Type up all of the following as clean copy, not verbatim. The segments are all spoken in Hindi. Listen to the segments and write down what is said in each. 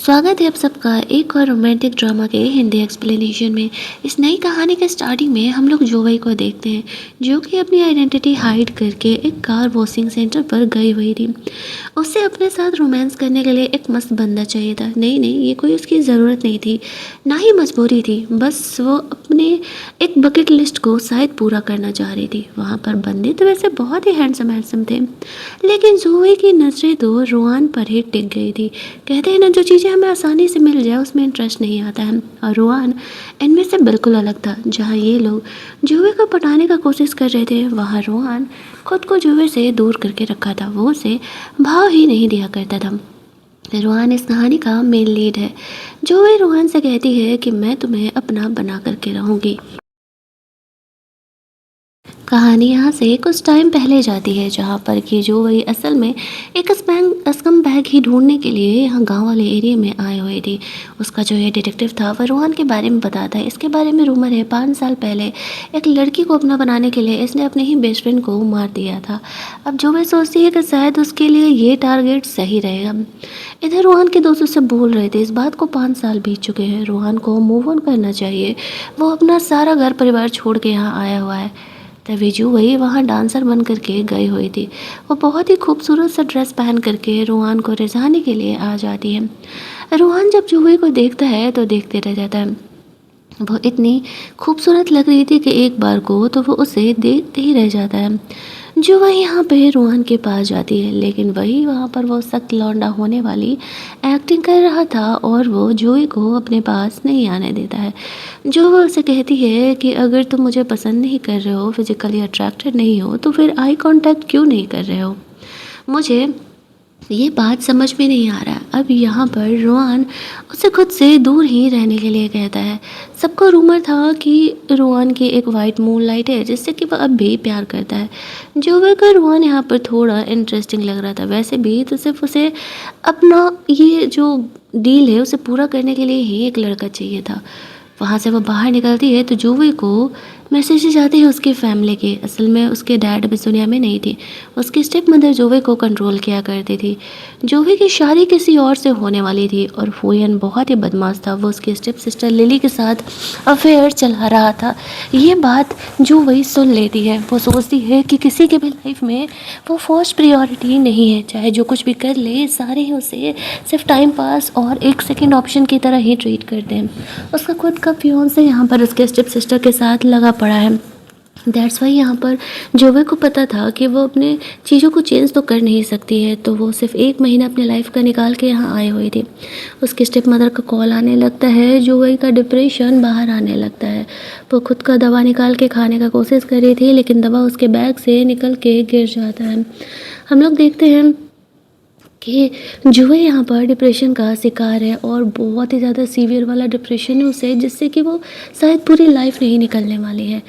स्वागत है आप सबका एक और रोमांटिक ड्रामा के हिंदी एक्सप्लेनेशन में। इस नई कहानी के स्टार्टिंग में हम लोग जोवई को देखते हैं, जो कि अपनी आइडेंटिटी हाइड करके एक कार वॉशिंग सेंटर पर गई हुई थी। उसे अपने साथ रोमांस करने के लिए एक मस्त बंदा चाहिए था। नहीं नहीं, ये कोई उसकी ज़रूरत नहीं थी, ना ही मजबूरी थी। बस वो अपने एक बकेट लिस्ट को शायद पूरा करना चाह रही थी। वहाँ पर बंदे तो वैसे बहुत ही हैंडसम हैंडसम थे, लेकिन जोवई की नज़रें तो रोहान पर ही टिक गई थी। कहते हैं ना, जो चीज़ें हमें आसानी से मिल जाए उसमें इंटरेस्ट नहीं आता है, और रोहान इनमें से बिल्कुल अलग था। जहाँ ये लोग जुए को पटाने का कोशिश कर रहे थे, वहाँ रोहान खुद को जुए से दूर करके रखा था। वो उसे भाव ही नहीं दिया करता था। रोहान इस कहानी का मेन लीड है। जुए रोहान से कहती है कि मैं तुम्हें अपना बना करके रहूँगी। कहानी यहाँ से कुछ टाइम पहले जाती है, जहाँ पर कि जो वही असल में एक स्कम बैग ही ढूंढने के लिए यहाँ गांव वाले एरिया में आए हुए थी। उसका जो ये डिटेक्टिव था वह रोहन के बारे में बताता है। इसके बारे में रूमर है 5 साल पहले एक लड़की को अपना बनाने के लिए इसने अपने ही बेस्ट फ्रेंड को मार दिया था। अब जो वह सोचती है कि शायद उसके लिए ये टारगेट सही रहेगा। इधर रोहन के दोस्त उससे बोल रहे थे इस बात को 5 साल बीत चुके हैं, रोहन को मूव ऑन करना चाहिए। वो अपना सारा घर परिवार छोड़ के यहाँ आया हुआ है। तभी वही वहाँ डांसर बन करके गई हुई थी। वो बहुत ही खूबसूरत सा ड्रेस पहन करके रोहान को रिझाने के लिए आ जाती है। रोहान जब जुही को देखता है तो देखते रह जाता है। वो इतनी खूबसूरत लग रही थी कि एक बार को तो वो उसे देखते ही रह जाता है। जो वह यहाँ पे रोहन के पास जाती है, लेकिन वही वहाँ पर वो सख्त लौंडा होने वाली एक्टिंग कर रहा था और वो जोई को अपने पास नहीं आने देता है। जो वो उसे कहती है कि अगर तुम मुझे पसंद नहीं कर रहे हो, फिजिकली अट्रैक्टेड नहीं हो, तो फिर आई कांटेक्ट क्यों नहीं कर रहे हो। मुझे ये बात समझ में नहीं आ रहा है। अब यहाँ पर रोहान उसे खुद से दूर ही रहने के लिए कहता है। सबको रूमर था कि रोहान की एक वाइट मून लाइट है जिससे कि वह अब भी प्यार करता है। जो वह का रोहान यहाँ पर थोड़ा इंटरेस्टिंग लग रहा था। वैसे भी तो सिर्फ उसे अपना ये जो डील है उसे पूरा करने के लिए ही एक लड़का चाहिए था। वहाँ से वो बाहर निकलती है तो जोवी को मैसेजेस आते हैं उसकी फैमिली के। असल में उसके डैड अभी दुनिया में नहीं थे। उसकी स्टेप मदर जोवी को कंट्रोल किया करती थी। जोवी की शादी किसी और से होने वाली थी और फूयन बहुत ही बदमाश था। वो उसकी स्टेप सिस्टर लिली के साथ अफेयर चला रहा था। ये बात जो वही सुन लेती है। वो सोचती है कि किसी के भी लाइफ में वो फर्स्ट प्रायोरिटी नहीं है। चाहे जो कुछ भी कर ले, सारे ही उसे सिर्फ टाइम पास और एक सेकेंड ऑप्शन की तरह ही ट्रीट करते हैं। उसका खुद का फियांसे यहाँ पर उसके स्टेप सिस्टर के साथ लगा पड़ा है। दैट्स वाई यहाँ पर जोवे को पता था कि वो अपने चीज़ों को चेंज तो कर नहीं सकती है, तो वो सिर्फ 1 महीना अपने लाइफ का निकाल के यहाँ आए हुए थे। उसके स्टेप मदर का कॉल आने लगता है। जोवे का डिप्रेशन बाहर आने लगता है। वो खुद का दवा निकाल के खाने का कोशिश कर रही थी, लेकिन दवा उसके बैग से निकल के गिर जाता है। हम लोग देखते हैं कि जो है यहाँ पर डिप्रेशन का शिकार है और बहुत ही ज़्यादा सीवियर वाला डिप्रेशन है उसे, जिससे कि वो शायद पूरी लाइफ नहीं निकलने वाली है।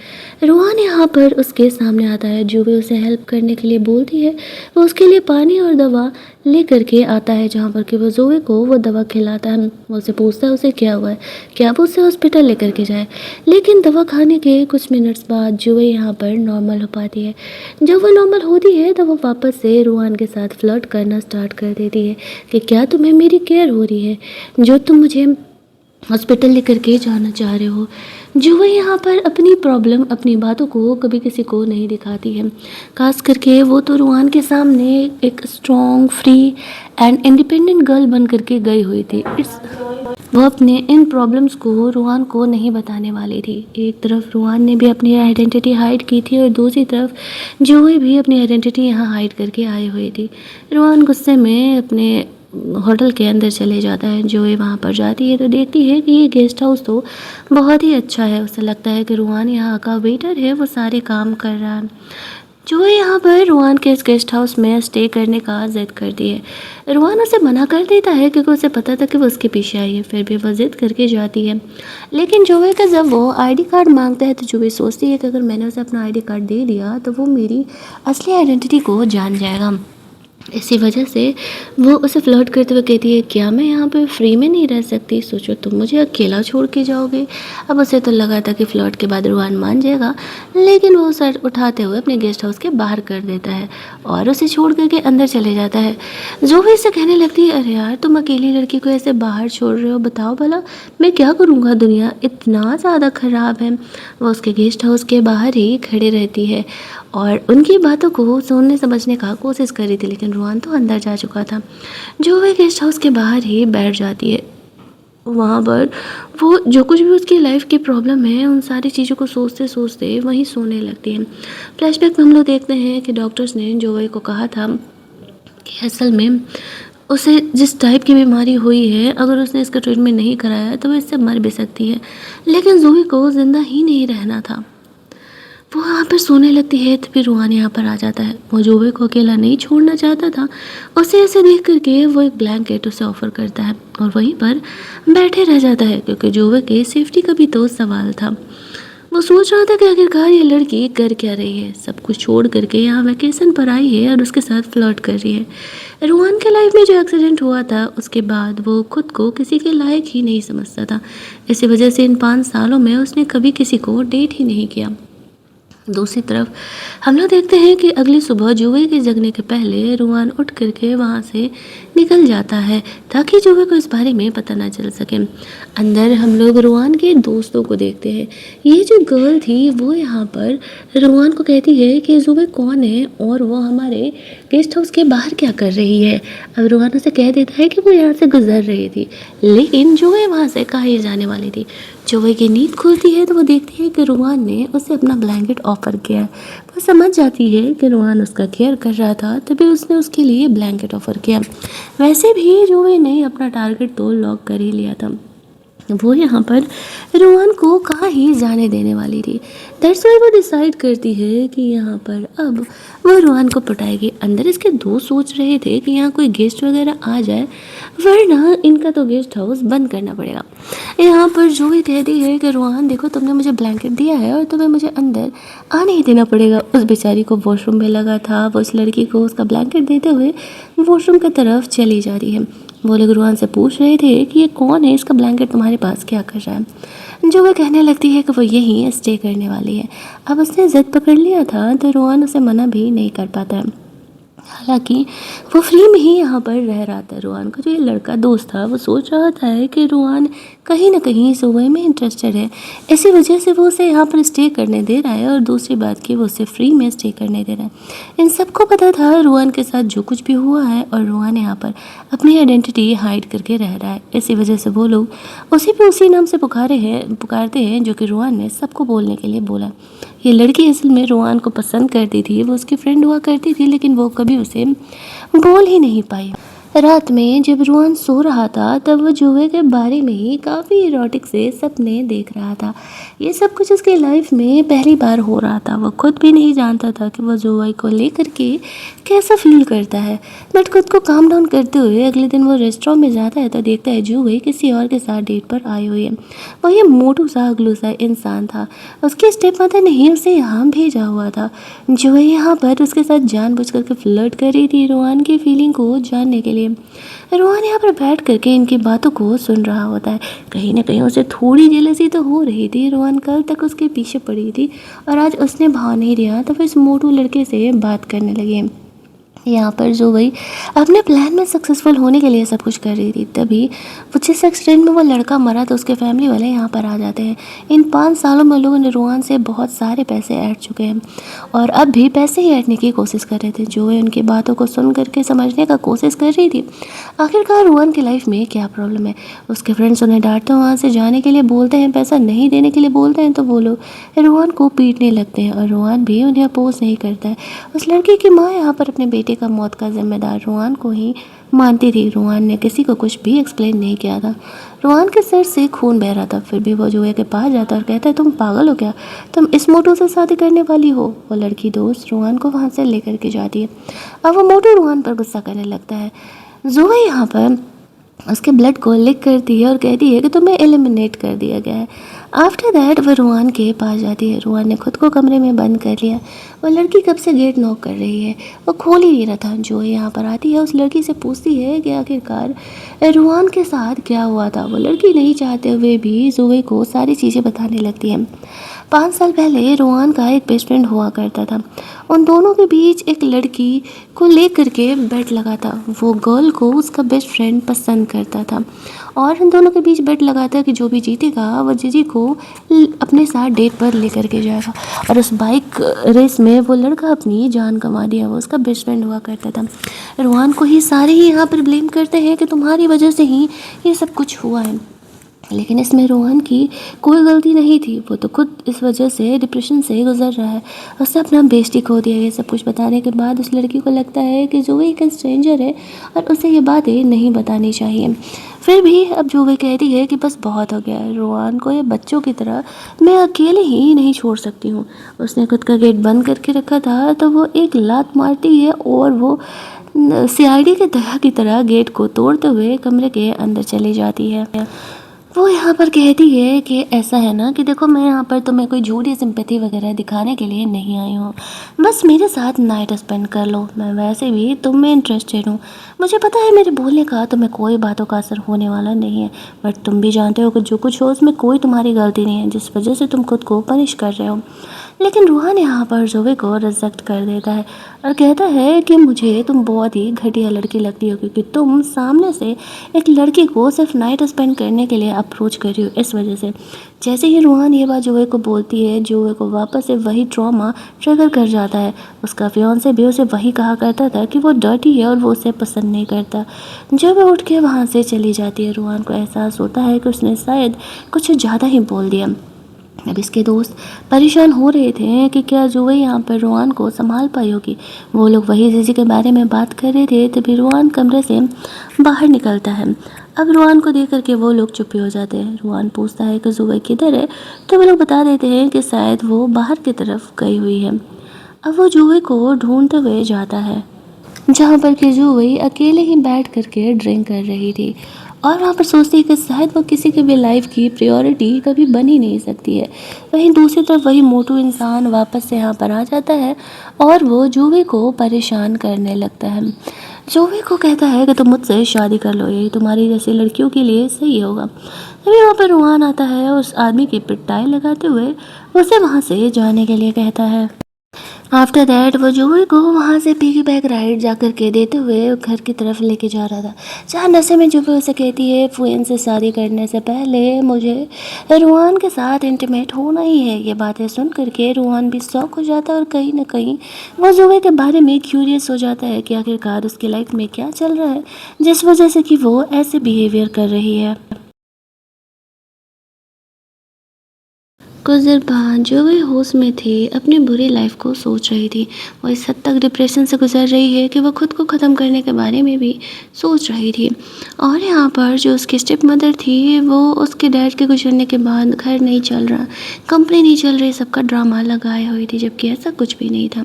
रोहान यहाँ पर उसके सामने आता है। जो भी उसे हेल्प करने के लिए बोलती है, वो उसके लिए पानी और दवा ले करके आता है, जहाँ पर कि वो जोवे को वो दवा खिलाता है। वो उसे पूछता है उसे क्या हुआ है, क्या वो उसे हॉस्पिटल लेकर के जाए। लेकिन दवा खाने के कुछ मिनट्स बाद जोवे यहाँ पर नॉर्मल हो पाती है। जब वो नॉर्मल होती है तो वो वापस से रोहान के साथ फ्लर्ट करना स्टार्ट कर देती है कि क्या तुम्हें मेरी केयर हो रही है, जो तुम मुझे हॉस्पिटल लेकर के जाना चाह रहे हो। जो वह यहाँ पर अपनी प्रॉब्लम, अपनी बातों को कभी किसी को नहीं दिखाती है। खास करके वो तो रोहान के सामने एक strong, free and independent girl बन करके गई हुई थी। वो अपने इन प्रॉब्लम्स को रोहान को नहीं बताने वाली थी। एक तरफ रोहान ने भी अपनी आइडेंटिटी हाइड की थी और दूसरी तरफ जोई भी अपनी आइडेंटिटी यहाँ हाइड करके आई हुई थी। रोहान गुस्से में अपने होटल के अंदर चले जाता है। जोई वहाँ पर जाती है तो देखती है कि ये गेस्ट हाउस तो बहुत ही अच्छा है। उसे लगता है कि रोहान यहाँ का वेटर है, वो सारे काम कर रहा है। जो यहाँ पर रोहान के इस गेस्ट हाउस में स्टे करने का जिद करती है। रोहान उसे मना कर देता है क्योंकि उसे पता था कि वो उसके पीछे आई है, फिर भी वो जिद करके जाती है। लेकिन जोवे का जब वो आईडी कार्ड मांगता है तो जोवे सोचती है कि अगर मैंने उसे अपना आईडी कार्ड दे दिया तो वो मेरी असली आइडेंटिटी को जान जाएगा। इसी वजह से वो उसे फ्लर्ट करते हुए कहती है, क्या मैं यहाँ पे फ्री में नहीं रह सकती? सोचो तुम मुझे अकेला छोड़ के जाओगे। अब उसे तो लगा था कि फ्लर्ट के बाद रूहान मान जाएगा, लेकिन वो सर उठाते हुए अपने गेस्ट हाउस के बाहर कर देता है और उसे छोड़ करके अंदर चले जाता है। जो भी इसे कहने लगती है, अरे यार तुम अकेली लड़की को ऐसे बाहर छोड़ रहे हो, बताओ भला मैं क्या करूँगा, दुनिया इतना ज़्यादा ख़राब है। वो उसके गेस्ट हाउस के बाहर ही खड़े रहती है और उनकी बातों को सुनने समझने का कोशिश कर रही थी, लेकिन रूहान तो अंदर जा चुका था। जो वह गेस्ट हाउस के बाहर ही बैठ जाती है, वहाँ पर वो जो कुछ भी उसकी लाइफ की प्रॉब्लम है उन सारी चीज़ों को सोचते सोचते वहीं सोने लगती है। फ्लैशबैक में हम लोग देखते हैं कि डॉक्टर्स ने जोई को कहा था कि असल में उसे जिस टाइप की बीमारी हुई है, अगर उसने इसका ट्रीटमेंट नहीं कराया तो वो इससे मर भी सकती है, लेकिन जोई को ज़िंदा ही नहीं रहना था। वो वहाँ पर सोने लगती है तो फिर रूहान यहाँ पर आ जाता है। वो जोवे को अकेला नहीं छोड़ना चाहता था। उसे ऐसे देख करके वो एक ब्लैंकेट उसे ऑफ़र करता है और वहीं पर बैठे रह जाता है, क्योंकि जोवे के सेफ्टी का भी तो सवाल था। वो सोच रहा था कि आखिरकार ये लड़की कर क्या रही है, सब कुछ छोड़ करके यहाँ वैकेशन पर आई है और उसके साथ फ्लर्ट कर रही है। रूहान के लाइफ में जो एक्सीडेंट हुआ था उसके बाद वो खुद को किसी के लायक ही नहीं समझता था। इसी वजह से इन 5 सालों में उसने कभी किसी को डेट ही नहीं किया। दूसरी तरफ हम लोग देखते हैं कि अगली सुबह जुए के जगने के पहले रूहान उठ करके वहाँ से निकल जाता है ताकि जुए को इस बारे में पता ना चल सके। अंदर हम लोग रूहान के दोस्तों को देखते हैं। ये जो गर्ल थी वो यहाँ पर रूहान को कहती है कि जुए कौन है और वो हमारे गेस्ट हाउस के बाहर क्या कर रही है। अब रूहान उसे कह देता है कि वो यहाँ से गुजर रही थी, लेकिन जुए वहाँ से कहीं जाने वाली थी। जुए की नींद खुलती है तो वो देखती है कि रूहान ने उसे अपना ब्लैंकेट ऑफ़र किया है। वो समझ जाती है कि रूहान उसका केयर कर रहा था, तभी उसने उसके लिए ब्लैंकेट ऑफ़र किया। वैसे भी जुए ने अपना टारगेट तो लॉक कर ही लिया था। वो यहाँ पर रूहान को कहाँ ही जाने देने वाली थी। दैट्स व्हाई वो डिसाइड करती है कि यहाँ पर अब वो रूहान को पटाएगी। अंदर इसके दोस्त सोच रहे थे कि यहाँ कोई गेस्ट वगैरह आ जाए, वरना इनका तो गेस्ट हाउस बंद करना पड़ेगा। यहाँ पर जो भी कहती है कि रूहान देखो तुमने मुझे ब्लैंकेट दिया है और तुम्हें मुझे अंदर आने ही देना पड़ेगा। उस बेचारी को वॉशरूम में लगा था, वो उस लड़की को उसका ब्लैंकेट देते हुए वॉशरूम की तरफ चली जा रही है। वो लोग रूहान से पूछ रहे थे कि ये कौन है, इसका ब्लैंकेट तुम्हारे पास क्या कर रहा है। जो वह कहने लगती है कि वो यहीं स्टे करने वाली है। अब उसने ज़िद पकड़ लिया था तो रूहान उसे मना भी नहीं कर पाता है। हालांकि वो फ्री में ही यहाँ पर रह रहा था। रूहान का जो ये लड़का दोस्त था वो सोच रहा था कि रूहान कहीं ना कहीं सुबह में इंटरेस्टेड है, इसी वजह से वो उसे यहाँ पर स्टे करने दे रहा है और दूसरी बात कि वो उसे फ्री में स्टे करने दे रहा है। इन सबको पता था रूहान के साथ जो कुछ भी हुआ है और रूहान यहाँ पर अपनी आइडेंटिटी हाइड करके रह रहा है। इसी वजह से वो लोग उसे भी उसी नाम से पुकारते हैं जो कि रूहान ने सबको बोलने के लिए बोला। ये लड़की असल में रूहान को पसंद करती थी, वो उसकी फ्रेंड हुआ करती थी, लेकिन वो कभी उसे बोल ही नहीं पाई। रात में जब रूहान सो रहा था तब वो जुए के बारे में ही काफ़ी इरोटिक से सपने देख रहा था। ये सब कुछ उसकी लाइफ में पहली बार हो रहा था। वो खुद भी नहीं जानता था कि वो जुए को लेकर के कैसा फील करता है। बट खुद को काम डाउन करते हुए अगले दिन वो रेस्टोरेंट में जाता है तो देखता है जुए किसी और के साथ डेट पर आई हुई है। वो ये मोटू सा अगलू सा इंसान था। उसके स्टेप मदर ने ही उसे यहाँ भेजा हुआ था। जुए यहाँ पर उसके साथ जानबूझ करके फ्लर्ट कर रही थी रूहान की फीलिंग को जानने के लिए। रूहान यहाँ पर बैठ करके इनकी बातों को सुन रहा होता है। कहीं ना कहीं उसे थोड़ी जेलसी तो हो रही थी। रूहान कल तक उसके पीछे पड़ी थी और आज उसने भाव नहीं दिया तो फिर इस मोटू लड़के से बात करने लगे। यहाँ पर जो वही अपने प्लान में सक्सेसफुल होने के लिए सब कुछ कर रही थी, तभी वो जिस एक्सीडेंट में वो लड़का मरा तो उसके फैमिली वाले यहाँ पर आ जाते हैं। इन 5 सालों में लोगों ने रूहान से बहुत सारे पैसे ऐड चुके हैं और अब भी पैसे ही ऐडने की कोशिश कर रहे थे। जो है उनकी बातों को सुन करके समझने का कोशिश कर रही थी आखिरकार रूहान की लाइफ में क्या प्रॉब्लम है। उसके फ्रेंड्स उन्हें डांटते हैं, वहाँ से जाने के लिए बोलते हैं, पैसा नहीं देने के लिए बोलते हैं तो वो लोग रूहान को पीटने लगते हैं और रूहान भी उन्हें अपोज नहीं करता है। उस लड़की की माँ यहाँ पर अपने बेटे का मौत का जिम्मेदार रूहान को ही मानती थी। रूहान ने किसी को कुछ भी एक्सप्लेन नहीं किया था। रूहान के सर से खून बह रहा था, फिर भी वो जुए के पास जाता और कहता है तुम पागल हो क्या, तुम इस मोटू से शादी करने वाली हो। वो लड़की दोस्त रूहान को वहाँ से लेकर के जाती है। अब वो मोटू रूहान पर गुस्सा करने लगता है। जुए यहाँ पर उसके ब्लड को लिक करती है और कहती है कि तुम्हें एलिमिनेट कर दिया गया है। आफ्टर दैट वह रूहान के पास जाती है। रूहान ने खुद को कमरे में बंद कर लिया। वो लड़की कब से गेट नॉक कर रही है, वो खोल ही नहीं रहा था। जो यहाँ पर आती है उस लड़की से पूछती है कि आखिरकार रूहान के साथ क्या हुआ था। वो लड़की नहीं चाहते हुए भी जोए को सारी चीज़ें बताने लगती है। 5 साल पहले रूहान का एक बेस्ट फ्रेंड हुआ करता था। उन दोनों के बीच एक लड़की को लेकर के बेट लगा था। वो गर्ल को उसका बेस्ट फ्रेंड पसंद करता था और इन दोनों के बीच बेट लगा था कि जो भी जीतेगा वो जीजी को अपने साथ डेट पर लेकर के जाएगा। और उस बाइक रेस में वो लड़का अपनी जान गंवा दिया। वो उसका बेस्ट फ्रेंड हुआ करता था। रूहान को ही सारे ही यहाँ पर ब्लेम करते हैं कि तुम्हारी वजह से ही ये सब कुछ हुआ है, लेकिन इसमें रोहन की कोई गलती नहीं थी। वो तो खुद इस वजह से डिप्रेशन से गुजर रहा है। उसने अपना बेस्टी खो दिया। ये सब कुछ बताने के बाद उस लड़की को लगता है कि जो एक स्ट्रेंजर है और उसे ये बातें नहीं बतानी चाहिए। फिर भी अब जो वे कहती है कि बस बहुत हो गया है, रोहन को ये बच्चों की तरह मैं अकेले ही नहीं छोड़ सकती हूँ। उसने खुद का गेट बंद करके रखा था तो वो एक लात मारती है और वो सीआईडी के तरह की तरह गेट को तोड़ते हुए कमरे के अंदर चली जाती है। वो यहाँ पर कहती है कि ऐसा है ना कि देखो, मैं यहाँ पर तुम्हें कोई झूठी सिंपैथी वगैरह दिखाने के लिए नहीं आई हूँ। बस मेरे साथ नाइट स्पेंड कर लो। मैं वैसे भी तुम में इंटरेस्टेड हूँ। मुझे पता है मेरे बोलने का तुम्हें कोई बातों का असर होने वाला नहीं है, बट तुम भी जानते हो कि जो कुछ हो उसमें कोई तुम्हारी गलती नहीं है जिस वजह से तुम खुद को पनिश कर रहे हो। लेकिन रूहान यहाँ पर जोवे को रिजेक्ट कर देता है और कहता है कि मुझे तुम बहुत ही घटिया लड़की लगती हो, क्योंकि तुम सामने से एक लड़की को सिर्फ नाइट स्पेंड करने के लिए अप्रोच कर रही हो। इस वजह से जैसे ही रूहान ये बात जोवे को बोलती है, जोवे को वापस से वही ट्रॉमा ट्रिगर कर जाता है। उसका फियांसे भी उसे वही कहा करता था कि वो डर्टी है और वो उसे पसंद नहीं करता। जब वो उठ के वहाँ से चली जाती है, रूहान को एहसास होता है कि उसने शायद कुछ ज़्यादा ही बोल दिया। अब इसके दोस्त परेशान हो रहे थे कि क्या जोए यहाँ पर रोहान को संभाल पाई होगी। वो लोग वही जीजी के बारे में बात कर रहे थे, तभी रोहान कमरे से बाहर निकलता है। अब रोहान को देख करके वो लोग चुप हो जाते हैं। रोहान पूछता है कि जोए किधर है, तो वो लोग बता देते हैं कि शायद वो बाहर की तरफ गई हुई है। अब वो जोए को ढूंढते हुए जाता है जहाँ पर कि जोए अकेले ही बैठ करके ड्रिंक कर रही थी और वहाँ पर सोचती है कि शायद वो किसी के भी लाइफ की प्रायोरिटी कभी बन ही नहीं सकती है। वहीं दूसरी तरफ वही मोटू इंसान वापस से यहाँ पर आ जाता है और वो जोवे को परेशान करने लगता है। जोवे को कहता है कि तुम मुझसे शादी कर लो, यही तुम्हारी जैसी लड़कियों के लिए सही होगा। तभी वहाँ पर रूहान आता है और उस आदमी की पिटाई लगाते हुए उसे वहाँ से जाने के लिए कहता है। आफ्टर दैट वो जोए को वहाँ से पिगी बैक राइड जा कर के देते हुए घर की तरफ लेके जा रहा था, जहाँ नशे में जोए उसे कहती है फुएन से शादी करने से पहले मुझे रूहान के साथ इंटीमेट होना ही है। ये बातें सुन करके रूहान भी शॉक हो जाता है और कहीं ना कहीं वो जोए के बारे में क्यूरियस हो जाता है कि आखिरकार उसकी लाइफ में क्या चल रहा है जिस वजह से कि वो ऐसे बिहेवियर कर रही है। कुछ देर बाद जो वह होश में थी अपनी बुरी लाइफ को सोच रही थी। वो इस हद तक डिप्रेशन से गुजर रही है कि वो खुद को ख़त्म करने के बारे में भी सोच रही थी। और यहाँ पर जो उसकी स्टेप मदर थी वो उसके डैड के गुजरने के बाद घर नहीं चल रहा, कंपनी नहीं चल रही, सबका ड्रामा लगाए हुई थी, जबकि ऐसा कुछ भी नहीं था।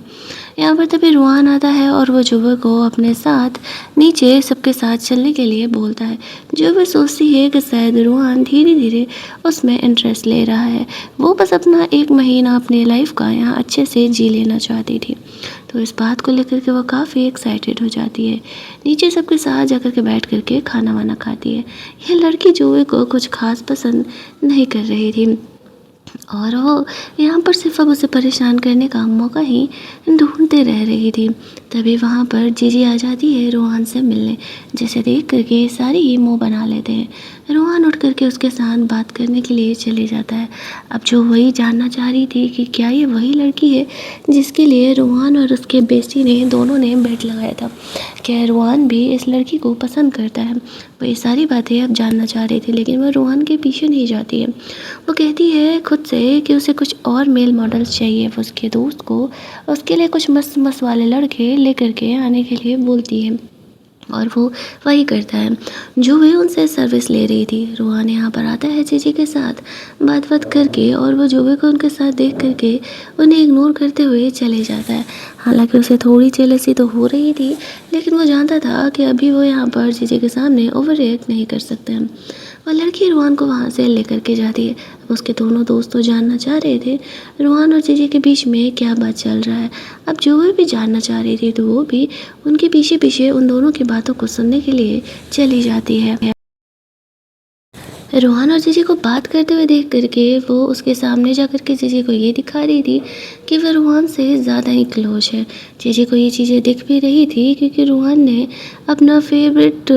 यहाँ पर तभी रूहान आता है और वो जुबे को अपने साथ नीचे सबके साथ चलने के लिए बोलता है। जुबे सोचती है कि शायद रूहान धीरे धीरे उसमें इंटरेस्ट ले रहा है। वो बस अपना 1 महीना अपनी लाइफ का यहाँ अच्छे से जी लेना चाहती थी। तो इस बात को लेकर के वो काफ़ी एक्साइटेड हो जाती है। नीचे सबके साथ जाकर के बैठ करके खाना वाना खाती है। यह लड़की जोए को कुछ खास पसंद नहीं कर रही थी और वो यहाँ पर सिर्फ अब उसे परेशान करने का मौका ही ढूंढते रह रही थी। तभी वहाँ पर जीजी आ जाती है रूहान से मिलने, जिसे देख करके सारे ही मुंह बना लेते हैं। रूहान उठ करके उसके साथ बात करने के लिए चले जाता है। अब जो वही जानना चाह रही थी कि क्या ये वही लड़की है जिसके लिए रूहान और उसके बेस्टी ने दोनों ने बेट लगाया था। क्या रूहान भी इस लड़की को पसंद करता है। वो ये सारी बातें अब जानना चाह रही थी, लेकिन वह रूहान के पीछे नहीं जाती है। वो कहती है खुद से कि उसे कुछ और मेल मॉडल्स चाहिए। वो उसके दोस्त को उसके लिए कुछ मस्त मस्त वाले लड़के लेकर के आने के लिए बोलती है। और वो वही करता है जो वे उनसे सर्विस ले रही थी। रोहान यहाँ पर आता है जीजी के साथ बात करके, और वो जोवे को उनके साथ देख करके उन्हें इग्नोर करते हुए चले जाता है। हालांकि उसे थोड़ी जेलसी तो हो रही थी, लेकिन वो जानता था कि अभी वो यहाँ पर जीजी के सामने ओवर रिएक्ट नहीं कर सकते हैं। और लड़की रोहान को वहाँ से लेकर के जाती है। अब उसके दोनों दोस्त तो जानना चाह रहे थे रोहान और जीजी के बीच में क्या बात चल रहा है। अब जोवे भी जानना चाह रही थी, तो वो भी उनके पीछे पीछे उन दोनों की बातों को सुनने के लिए चली जाती है। रोहान और जीजी को बात करते हुए देख करके वो उसके सामने जा कर के जीजी को ये दिखा रही थी कि वह रोहान से ज़्यादा ही क्लोज है। जीजी को ये चीज़ें दिख भी रही थी क्योंकि रोहान ने अपना फेवरेट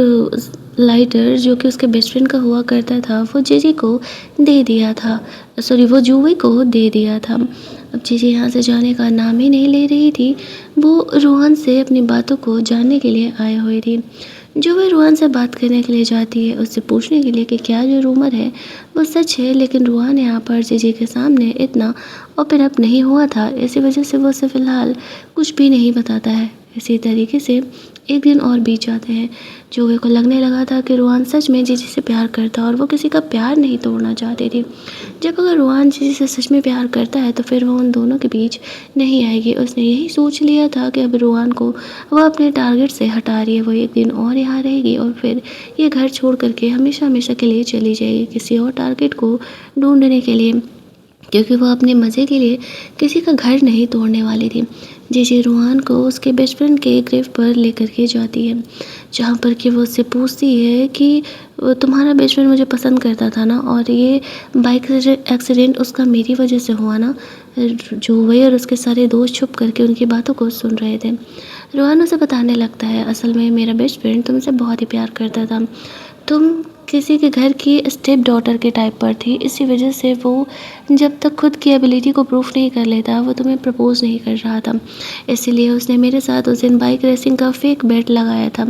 लाइटर जो कि उसके बेस्ट फ्रेंड का हुआ करता था वो जीजी को दे दिया था, सॉरी वो जुवे को दे दिया था। अब जीजी यहाँ से जाने का नाम ही नहीं ले रही थी। वो रोहान से अपनी बातों को जानने के लिए आए हुए थी। जो वह रोहान से बात करने के लिए जाती है, उससे पूछने के लिए कि क्या जो रूमर है वो सच है, लेकिन रोहान यहाँ पर जीजी के सामने इतना ओपन अप नहीं हुआ था, इसी वजह से वो उसे फ़िलहाल कुछ भी नहीं बताता है। इसी तरीके से एक दिन और बीत जाते हैं। जोवे को लगने लगा था कि रोहान सच में जीजी से प्यार करता और वो किसी का प्यार नहीं तोड़ना चाहती थी। जब अगर रोहान जीजी से सच में प्यार करता है तो फिर वो उन दोनों के बीच नहीं आएगी। उसने यही सोच लिया था कि अब रोहान को वो अपने टारगेट से हटा रही है, वो एक दिन और यहाँ रहेगी और फिर ये घर छोड़ करके हमेशा हमेशा के लिए चली जाएगी किसी और टारगेट को ढूंढने के लिए, क्योंकि वो अपने मज़े के लिए किसी का घर नहीं तोड़ने वाली थी। जीजी रोहान को उसके बेस्ट फ्रेंड के ग्रेव पर लेकर के जाती है, जहाँ पर कि वो उससे पूछती है कि तुम्हारा बेस्ट फ्रेंड मुझे पसंद करता था ना, और ये बाइक एक्सीडेंट उसका मेरी वजह से हुआ ना। जो वही और उसके सारे दोस्त छुप करके उनकी बातों को सुन रहे थे। रोहान उसे बताने लगता है असल में मेरा बेस्ट फ्रेंड तुमसे बहुत ही प्यार करता था, तुम किसी के घर की स्टेप डॉटर के टाइप पर थी, इसी वजह से वो जब तक खुद की एबिलिटी को प्रूफ नहीं कर लेता वो तुम्हें प्रपोज नहीं कर रहा था। इसीलिए उसने मेरे साथ उस दिन बाइक रेसिंग का फेक बेट लगाया था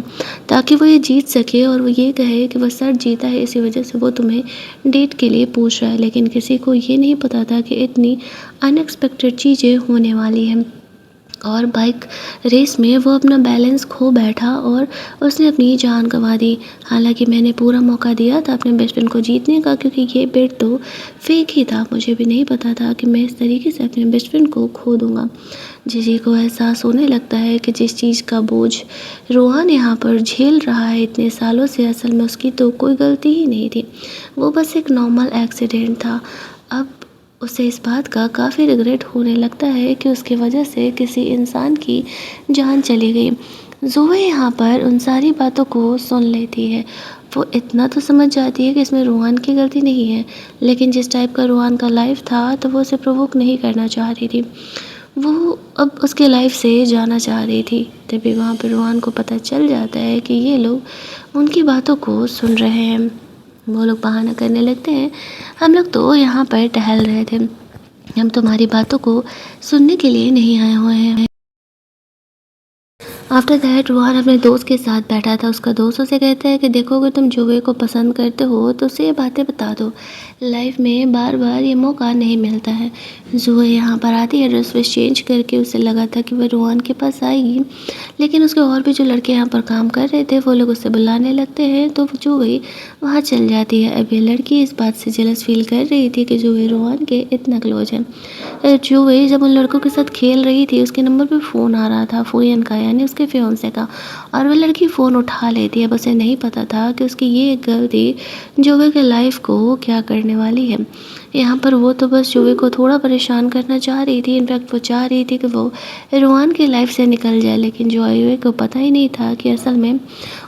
ताकि वो ये जीत सके और वो ये कहे कि वह सर जीता है, इसी वजह से वो तुम्हें डेट के लिए पूछ रहा है। लेकिन किसी को ये नहीं पता था कि इतनी अनएक्सपेक्टेड चीज़ें होने वाली हैं। और बाइक रेस में वो अपना बैलेंस खो बैठा और उसने अपनी जान गंवा दी। हालांकि मैंने पूरा मौका दिया था अपने बेस्ट फ्रेंड को जीतने का, क्योंकि ये बेट तो फेक ही था। मुझे भी नहीं पता था कि मैं इस तरीके से अपने बेस्ट फ्रेंड को खो दूँगा। जीजी को एहसास होने लगता है कि जिस चीज़ का बोझ रोहान यहाँ पर झेल रहा है इतने सालों से, असल में उसकी तो कोई गलती ही नहीं थी, वो बस एक नॉर्मल एक्सीडेंट था। अब उसे इस बात का काफ़ी रिग्रेट होने लगता है कि उसकी वजह से किसी इंसान की जान चली गई। जोए यहाँ पर उन सारी बातों को सुन लेती है। वो इतना तो समझ जाती है कि इसमें रोहान की गलती नहीं है, लेकिन जिस टाइप का रोहान का लाइफ था तो वो उसे प्रोवोक नहीं करना चाह रही थी। वो अब उसके लाइफ से जाना चाह रही थी। तभी वहाँ पर रोहान को पता चल जाता है कि ये लोग उनकी बातों को सुन रहे हैं। वो लोग बहाना करने लगते हैं, हम लोग तो यहाँ पर टहल रहे थे, हम तुम्हारी बातों को सुनने के लिए नहीं आए हुए हैं। आफ्टर दैट रोहान अपने दोस्त के साथ बैठा था। उसका दोस्त उसे कहता है कि देखो अगर तुम जुए को पसंद करते हो तो उसे ये बातें बता दो, लाइफ में बार बार ये मौका नहीं मिलता है। जुए यहाँ पर आती है ड्रेस वेस चेंज करके, उसे लगा था कि वह रोहान के पास आएगी, लेकिन उसके और भी जो लड़के यहाँ पर काम कर रहे थे वो लोग उसे बुलाने लगते हैं, तो जुए वहाँ चल जाती है। अब ये लड़की इस बात से जेलस फील कर रही थी कि जुए रोहान के इतना क्लोज है। जुए जब उन लड़कों के साथ खेल रही थी उसके नंबर पर फ़ोन आ रहा था फूयन का, यानी उसके फियोंसे का, और वह लड़की फ़ोन उठा लेती है। अब उसे नहीं पता था कि उसकी ये एक गलती जुए के लाइफ को क्या करने वाली है। यहाँ पर वो तो बस जुए को थोड़ा परेशान करना चाह रही थी, इनफैक्ट वो चाह रही थी कि वो रोहान की लाइफ से निकल जाए, लेकिन जुए को पता ही नहीं था कि असल में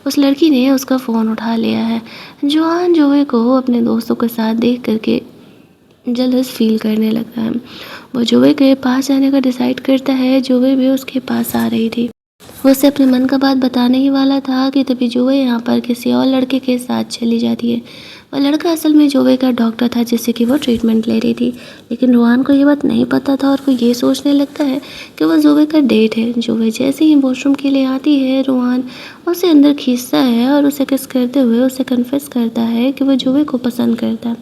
उस लड़की ने उसका फ़ोन उठा लिया है। जुआन जुए को अपने दोस्तों के साथ देख करके जलस फील करने लगता है। वो जुए के पास जाने का डिसाइड करता है। जुए भी उसके पास आ रही थी, वो उसे अपने मन का बात बताने ही वाला था कि तभी जुए यहाँ पर किसी और लड़के के साथ चली जाती है। वह लड़का असल में जुए का डॉक्टर था जिससे कि वो ट्रीटमेंट ले रही थी, लेकिन रोहान को ये बात नहीं पता था और वो ये सोचने लगता है कि वह जुए का डेट है। जुए जैसे ही वॉशरूम के लिए आती है रोहान उसे अंदर खींचता है और उसे किस करते हुए उसे कन्फेस करता है कि वह जुए को पसंद करता है।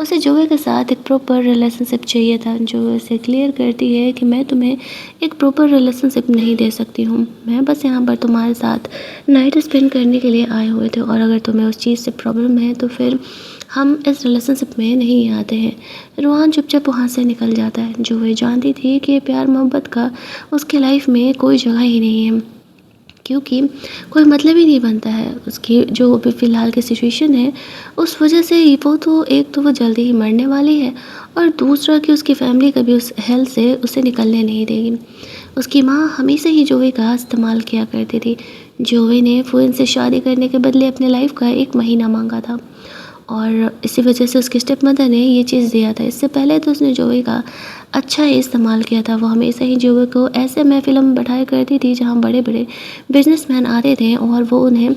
उसे जोए के साथ एक प्रॉपर रिलेशनशिप चाहिए था। जो उसे क्लियर करती है कि मैं तुम्हें एक प्रॉपर रिलेशनशिप नहीं दे सकती हूँ, मैं बस यहाँ पर तुम्हारे साथ नाइट स्पेंड करने के लिए आए हुए थे, और अगर तुम्हें उस चीज़ से प्रॉब्लम है तो फिर हम इस रिलेशनशिप में नहीं आते हैं। रोहान चुपचाप वहाँ से निकल जाता है। जो वह जानती थी कि प्यार मोहब्बत का उसके लाइफ में कोई जगह ही नहीं है, क्योंकि कोई मतलब ही नहीं बनता है। उसकी जो अभी फ़िलहाल की सिचुएशन है उस वजह से ही वो तो एक तो वो जल्दी ही मरने वाली है, और दूसरा कि उसकी फैमिली कभी उस हेल्थ से उसे निकलने नहीं देगी। उसकी माँ हमेशा ही जोवे का इस्तेमाल किया करती थी। जोवे ने फुएन से शादी करने के बदले अपने लाइफ का 1 महीना मांगा था, और इसी वजह से उसके स्टेप मदर ने ये चीज़ दिया था। इससे पहले तो उसने जोवे का अच्छा ही इस्तेमाल किया था। वो हमेशा ही जोवे को ऐसे महफ़िलों में बैठाया करती थी जहाँ बड़े-बड़े बिजनेसमैन आते थे, और वो उन्हें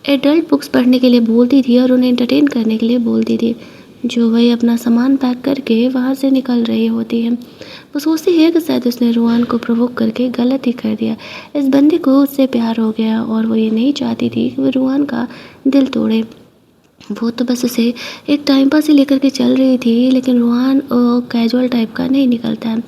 एडल्ट बुक्स पढ़ने के लिए बोलती थी और उन्हें एंटरटेन करने के लिए बोलती थी। जो वही अपना सामान पैक करके वहाँ से निकल रही होती है। वो सोचती है कि शायद उसने रोहान को प्रोवोक करके गलत ही कर दिया। इस बंदे को उससे प्यार हो गया, और वो ये नहीं चाहती थी कि वो रोहान का दिल तोड़े। वो तो बस उसे एक टाइम पास ही लेकर के चल रही थी, लेकिन रोहान कैजुअल टाइप का नहीं निकलता है।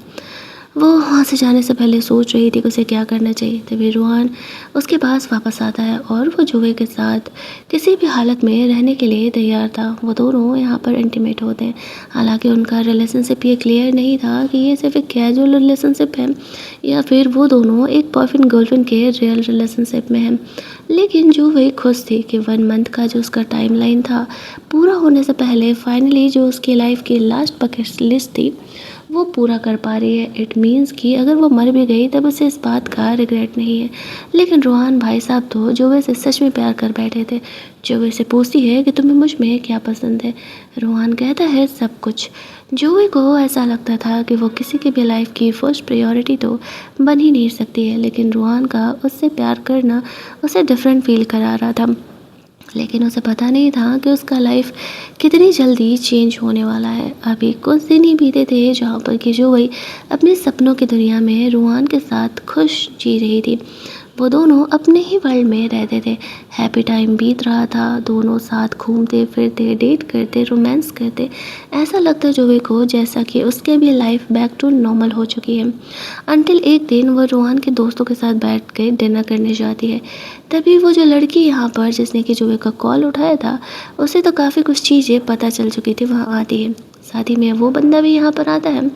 वो वहाँ से जाने से पहले सोच रही थी कि उसे क्या करना चाहिए, तभी रोहान उसके पास वापस आता है, और वो जुए के साथ किसी भी हालत में रहने के लिए तैयार था। वो दोनों यहाँ पर इंटीमेट होते हैं। हालांकि उनका रिलेशनशिप ये क्लियर नहीं था कि ये सिर्फ एक कैजुअल रिलेशनशिप है या फिर वो दोनों एक बॉयफ्रेंड गर्लफ्रेंड के रियल रिलेशनशिप में हैं। लेकिन जो वे खुश थी कि 1 मंथ का जो उसका टाइमलाइन था पूरा होने से पहले फाइनली जो उसकी लाइफ की लास्ट बकेट लिस्ट थी वो पूरा कर पा रही है। इट मीन्स कि अगर वो मर भी गई तब उसे इस बात का रिग्रेट नहीं है। लेकिन रोहान भाई साहब तो जोवे से सच में प्यार कर बैठे थे। जोवे से पूछती है कि तुम्हें मुझ में क्या पसंद है। रोहान कहता है सब कुछ। जोवे को ऐसा लगता था कि वो किसी की भी लाइफ की फर्स्ट प्रायोरिटी तो बन ही नहीं सकती है, लेकिन रोहान का उससे प्यार करना उसे डिफरेंट फील करा रहा था। लेकिन उसे पता नहीं था कि उसका लाइफ कितनी जल्दी चेंज होने वाला है। अभी कुछ दिन ही बीते थे जहाँ पर कि जो वही अपने सपनों की दुनिया में रोहान के साथ खुश जी रही थी। वो दोनों अपने ही वर्ल्ड में रहते थे। हैप्पी टाइम बीत रहा था, दोनों साथ घूमते फिरते, डेट करते, रोमांस करते। ऐसा लगता जोवे को जैसा कि उसके भी लाइफ बैक टू नॉर्मल हो चुकी है। अंटिल एक दिन वो रोहान के दोस्तों के साथ बैठ के डिनर करने जाती है। तभी वो जो लड़की यहाँ पर जिसने कि जोवे का कॉल उठाया था उसे तो काफ़ी कुछ चीज़ें पता चल चुकी थी, वहाँ आती है। साथ ही में वो बंदा भी यहाँ पर आता है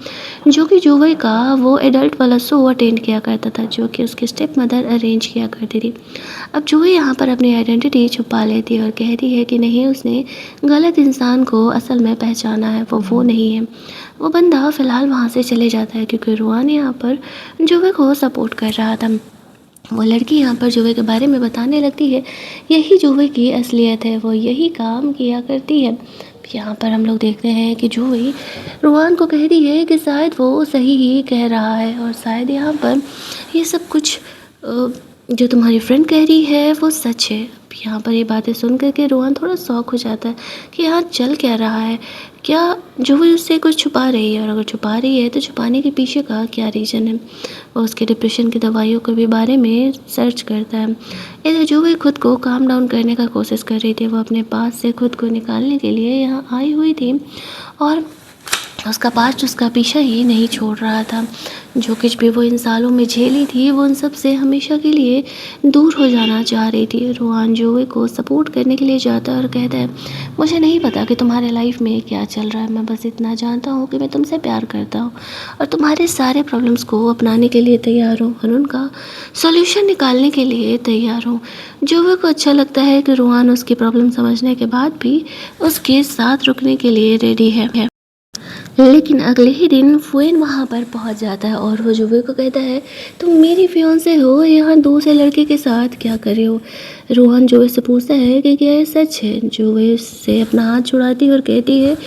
जो कि जोवे का वो एडल्ट वाला शो अटेंड किया करता था, जो कि उसकी स्टेप मदर अरेंज किया करती थी। अब जोवे यहाँ पर अपनी आइडेंटिटी छुपा लेती है और कहती है कि नहीं, उसने गलत इंसान को असल में पहचाना है, वो नहीं है। वो बंदा फ़िलहाल वहाँ से चले जाता है क्योंकि रोहान यहाँ पर जोवे को सपोर्ट कर रहा था। वो लड़की यहाँ पर जोवे के बारे में बताने लगती है। यही जोवे की असलियत है, वो यही काम किया करती है। यहाँ पर हम लोग देखते हैं कि जोवे रोहान को कह रही है कि शायद वो सही ही कह रहा है, और शायद यहाँ पर ये सब कुछ जो तुम्हारी फ्रेंड कह रही है वो सच है। यहाँ पर ये बातें सुन कर के रोहन थोड़ा शॉक हो जाता है कि यहाँ चल क्या रहा है, क्या जो वो उससे कुछ छुपा रही है, और अगर छुपा रही है तो छुपाने के पीछे का क्या रीज़न है। वो उसके डिप्रेशन की दवाइयों के भी बारे में सर्च करता है। इधर जो वो खुद को काम डाउन करने का कोशिश कर रही थी, वो अपने पास से खुद को निकालने के लिए यहाँ आई हुई थी, और उसका पास्ट उसका पीछा ही नहीं छोड़ रहा था। जो कुछ भी वो इन सालों में झेली थी वो उन सब से हमेशा के लिए दूर हो जाना चाह रही थी। रोहान जोवे को सपोर्ट करने के लिए जाता है और कहता है, मुझे नहीं पता कि तुम्हारे लाइफ में क्या चल रहा है, मैं बस इतना जानता हूँ कि मैं तुमसे प्यार करता हूँ और तुम्हारे सारे प्रॉब्लम्स को अपनाने के लिए तैयार हूँ और उनका सोल्यूशन निकालने के लिए तैयार हूँ। जोवे को अच्छा लगता है कि रोहान उसकी प्रॉब्लम समझने के बाद भी उसके साथ रुकने के लिए रेडी है। लेकिन अगले ही दिन फुएन वहाँ पर पहुँच जाता है और वो जुवे को कहता है, तुम मेरी फियांसे हो, यहाँ दूसरे लड़के के साथ क्या कर रहे हो। रोहन जुवे से पूछता है कि क्या ये सच है। जुवे से अपना हाथ छुड़ाती है और कहती है,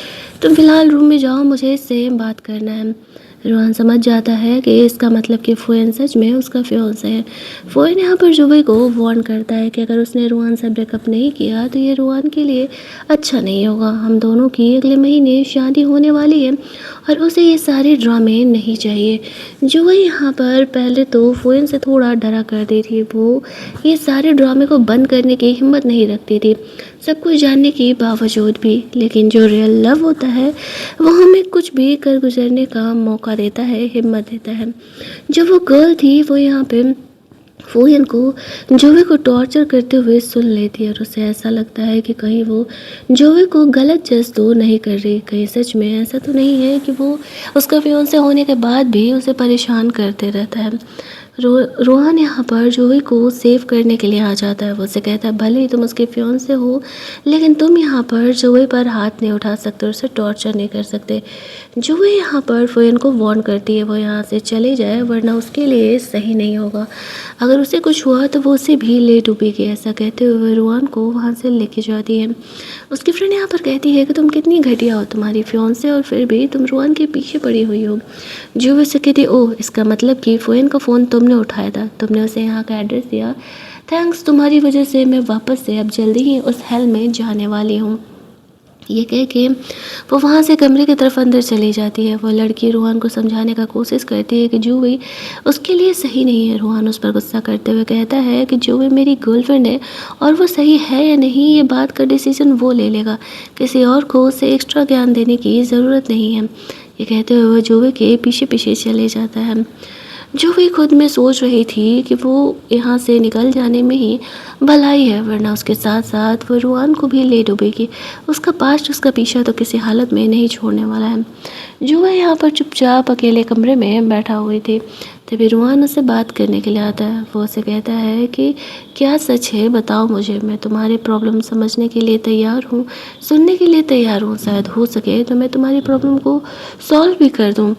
तुम फिलहाल रूम में जाओ, मुझे इससे बात करना है। रोहन समझ जाता है कि इसका मतलब कि फुएन सच में उसका फियांसे है। फुएन यहाँ पर जुवे को वार्न करता है कि अगर उसने रोहन से ब्रेकअप नहीं किया तो ये रोहन के लिए अच्छा नहीं होगा। हम दोनों की अगले महीने शादी होने वाली है और उसे ये सारे ड्रामे नहीं चाहिए। जुवे यहाँ पर पहले तो फुएन से थोड़ा डरा करती थी, वो ये सारे ड्रामे को बंद करने की हिम्मत नहीं रखती थी। सब कुछ जानने के बावजूद भी। लेकिन जो रियल लव होता है वो हमें कुछ भी कर गुजरने का मौका देता है, हिम्मत देता है। जो वो गर्ल थी वो यहाँ पे फूयन को जोवे को टॉर्चर करते हुए सुन लेती है और उसे ऐसा लगता है कि कहीं वो जोवे को गलत जज तो नहीं कर रही, कहीं सच में ऐसा तो नहीं है कि वो उसका फियांसे होने के बाद भी उसे परेशान करते रहता है। रोहान यहाँ पर जोई को सेव करने के लिए आ जाता है। वो उसे कहता है भले ही तुम उसके फियांसे हो लेकिन तुम यहाँ पर जोई पर हाथ नहीं उठा सकते और उसे टॉर्चर नहीं कर सकते। जोई यहाँ पर फुयन को वार्न करती है वो यहाँ से चले जाए वरना उसके लिए सही नहीं होगा। अगर उसे कुछ हुआ तो वो उसे भी ले डूबेगी। ऐसा कहते हुए रोहान को वहाँ से लेके जाती है। उसकी फ्रेंड यहाँ पर कहती है कि तुम कितनी घटिया हो, तुम्हारी फियांसे और फिर भी तुम रोहान के पीछे पड़ी हुई हो। जो वैसे कहती ओह इसका मतलब कि फुयन का फ़ोन तुमने उठाया था, तुमने उसे यहाँ का एड्रेस दिया। थैंक्स, तुम्हारी वजह से मैं वापस से अब जल्दी ही उस हेल में जाने वाली हूँ। ये कह के वो वहाँ से कमरे की तरफ अंदर चली जाती है। वो लड़की रोहान को समझाने का कोशिश करती है कि जूही उसके लिए सही नहीं है। रोहान उस पर गुस्सा करते हुए कहता है कि जूही मेरी गर्लफ्रेंड है और वो सही है या नहीं ये बात का डिसीजन वो ले लेगा, किसी और को उसे एक्स्ट्रा ज्ञान देने की ज़रूरत नहीं है। ये कहते हुए वो जूही के पीछे पीछे चले जाता है। जो भी खुद में सोच रही थी कि वो यहाँ से निकल जाने में ही भलाई है वरना उसके साथ साथ वो रुआन को भी ले डूबेगी। उसका पास्ट उसका पीछा तो किसी हालत में नहीं छोड़ने वाला है। जो वह यहाँ पर चुपचाप अकेले कमरे में बैठा हुई थी तभी रुआन उससे बात करने के लिए आता है। वो उसे कहता है कि क्या सच है, बताओ मुझे, मैं तुम्हारी प्रॉब्लम समझने के लिए तैयार हूँ, सुनने के लिए तैयार हूँ। शायद हो सके तो मैं तुम्हारी प्रॉब्लम को सॉल्व भी कर दूँ।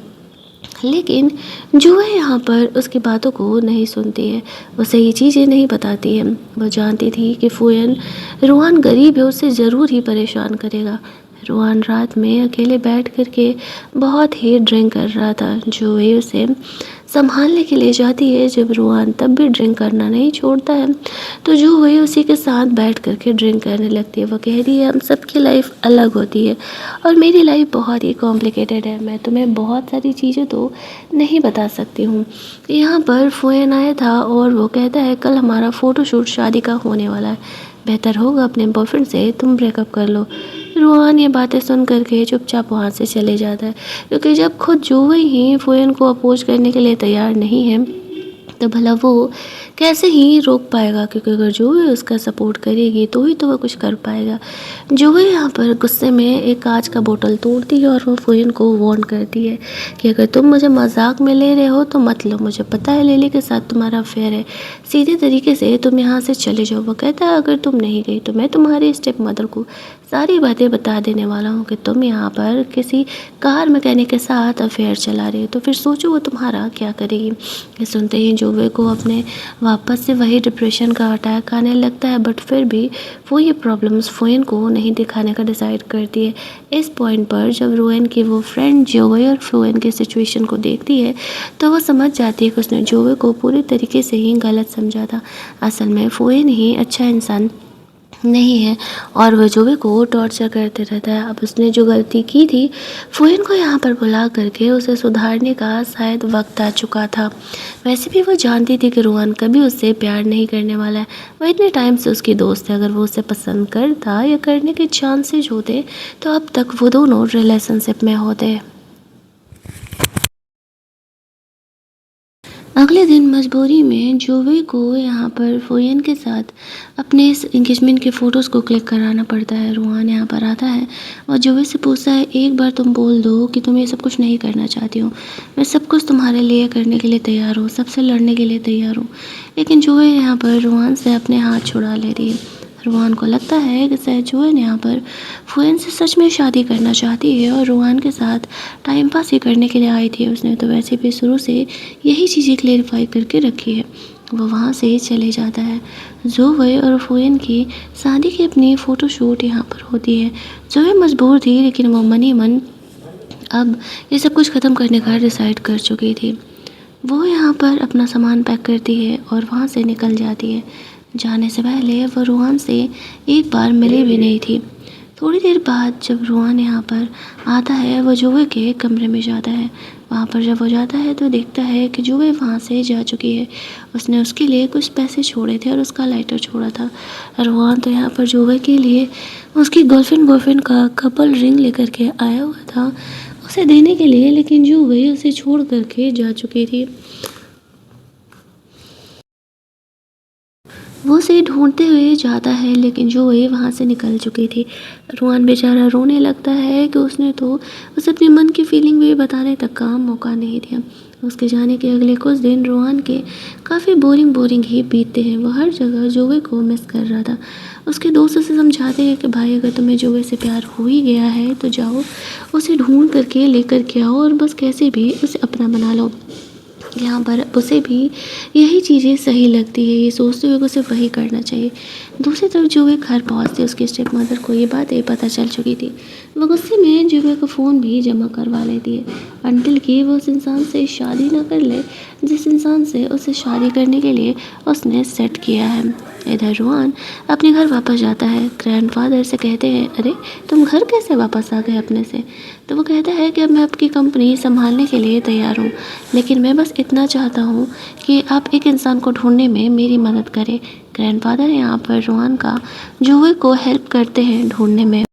लेकिन जो है यहाँ पर उसकी बातों को नहीं सुनती है, वो सही चीज़ें नहीं बताती है। वो जानती थी कि फुयन रुआन गरीब है, उसे ज़रूर ही परेशान करेगा। रुआन रात में अकेले बैठ कर के बहुत ही ड्रिंक कर रहा था। जो है उसे संभालने के लिए जाती है। जब रुआन तब भी ड्रिंक करना नहीं छोड़ता है तो जो वही उसी के साथ बैठ कर के ड्रिंक करने लगती है। वो कह रही है हम सबकी लाइफ अलग होती है और मेरी लाइफ बहुत ही कॉम्प्लिकेटेड है, मैं तुम्हें बहुत सारी चीज़ें तो नहीं बता सकती हूँ। यहाँ पर फुयन आया था और वो कहता है कल हमारा फ़ोटोशूट शादी का होने वाला है, बेहतर होगा अपने बॉयफ्रेंड से तुम ब्रेकअप कर लो। रोहान ये बातें सुन करके चुपचाप वहाँ से चले जाता है क्योंकि जब खुद जो ही फुयन को अपोज करने के लिए तैयार नहीं है तो भला वो कैसे ही रोक पाएगा, क्योंकि अगर जो है उसका सपोर्ट करेगी तो ही तो वह कुछ कर पाएगा। जो है यहाँ पर गुस्से में एक कांच का बोतल तोड़ती है और वो फुयन को वार्न करती है कि अगर तुम मुझे मजाक में ले रहे हो तो मत लो, मुझे पता है लेली के साथ तुम्हारा अफेयर है, सीधे तरीके से तुम यहाँ से चले जाओ। वो कहता है अगर तुम नहीं गई तो मैं तुम्हारी स्टेप मदर को सारी बातें बता देने वाला हूँ कि तुम यहाँ पर किसी कार मैकेनिक के साथ अफेयर चला रही हो, तो फिर सोचो वो तुम्हारा क्या करेगी। ये सुनते ही जोवे को अपने वापस से वही डिप्रेशन का अटैक आने लगता है, बट फिर भी वो ये प्रॉब्लम्स फुयन को नहीं दिखाने का डिसाइड करती है। इस पॉइंट पर जब रोएन की वो फ्रेंड जोवे और फुयन की सिचुएशन को देखती है तो वो समझ जाती है कि उसने जोवे को पूरी तरीके से ही गलत समझा था। असल में फुयन ही अच्छा इंसान नहीं है और वह जोवे को टॉर्चर करते रहता है। अब उसने जो गलती की थी फुयन को यहाँ पर बुला करके उसे सुधारने का शायद वक्त आ चुका था। वैसे भी वो जानती थी कि रोहन कभी उससे प्यार नहीं करने वाला है, वह इतने टाइम से उसकी दोस्त है। अगर वो उसे पसंद करता या करने के चांसेज होते तो अब तक वो दोनों रिलेशनशिप में होते। अगले दिन मजबूरी में जोवे को यहाँ पर फुयन के साथ अपने इस इंगेजमेंट के फ़ोटोज़ को क्लिक कराना पड़ता है। रूहान यहाँ पर आता है और जोवे से पूछता है एक बार तुम बोल दो कि तुम ये सब कुछ नहीं करना चाहती हो, मैं सब कुछ तुम्हारे लिए करने के लिए तैयार हूँ, सबसे लड़ने के लिए तैयार हूँ। लेकिन जोवे यहाँ पर रूहान से अपने हाथ छुड़ा ले रही है। रूहान को लगता है कि शायद जोएन यहाँ पर फुयन से सच में शादी करना चाहती है और रूहान के साथ टाइम पास ही करने के लिए आई थी। उसने तो वैसे भी शुरू से यही चीज़ें क्लेरिफाई करके रखी है। वो वहाँ से चले जाता है। जोवे और फुयन की शादी की अपनी फ़ोटोशूट यहाँ पर होती है। जोवे मजबूर थी लेकिन वो मन ही मन अब ये सब कुछ ख़त्म करने का डिसाइड कर चुकी थी। वो यहाँ पर अपना सामान पैक करती है और वहाँ से निकल जाती है। जाने से पहले वो रूहान से एक बार मिली भी नहीं थी। थोड़ी देर बाद जब रूहान यहाँ पर आता है वो जोवे के कमरे में जाता है। वहाँ पर जब वो जाता है तो देखता है कि जुवे वहाँ से जा चुकी है। उसने उसके लिए कुछ पैसे छोड़े थे और उसका लाइटर छोड़ा था। रोहान तो यहाँ पर जुवे के लिए उसकी गर्लफ्रेंड बॉयफ्रेंड का कपल रिंग लेकर के आया हुआ था उसे देने के लिए, लेकिन जुवे उसे छोड़ करके जा चुकी थी। वो उसे ढूंढते हुए जाता है लेकिन जो वही वहाँ से निकल चुकी थी। रोहन बेचारा रोने लगता है कि उसने तो उसे अपने मन की फीलिंग भी बताने तक का मौका नहीं दिया। उसके जाने के अगले कुछ दिन रोहन के काफ़ी बोरिंग ही बीतते हैं। वो हर जगह जोवे को मिस कर रहा था। उसके दोस्तों से समझाते हैं कि भाई अगर तुम्हें जोवे से प्यार हो ही गया है तो जाओ उसे ढूंढ करके लेकर के आओ और बस कैसे भी उसे अपना बना लो। यहाँ पर उसे भी यही चीज़ें सही लगती है, ये सोचते हुए उसे वही करना चाहिए। दूसरी तरफ जुवे घर पहुँचते उसकी स्टेप मदर को ये बातें पता चल चुकी थी। वो गुस्से में जुवे का फ़ोन भी जमा करवा लेती है अनटिल कि वो उस इंसान से शादी ना कर ले जिस इंसान से उसे शादी करने के लिए उसने सेट किया है। इधर रोहन अपने घर वापस जाता है। ग्रैंडफादर से कहते हैं, अरे तुम घर कैसे वापस आ गए अपने से? तो वो कहता है कि अब मैं आपकी कंपनी संभालने के लिए तैयार हूँ, लेकिन मैं बस इतना चाहता हूँ कि आप एक इंसान को ढूंढने में मेरी मदद करें। ग्रैंडफादर यहाँ पर रोहन का जुए को हेल्प करते हैं ढूंढने में।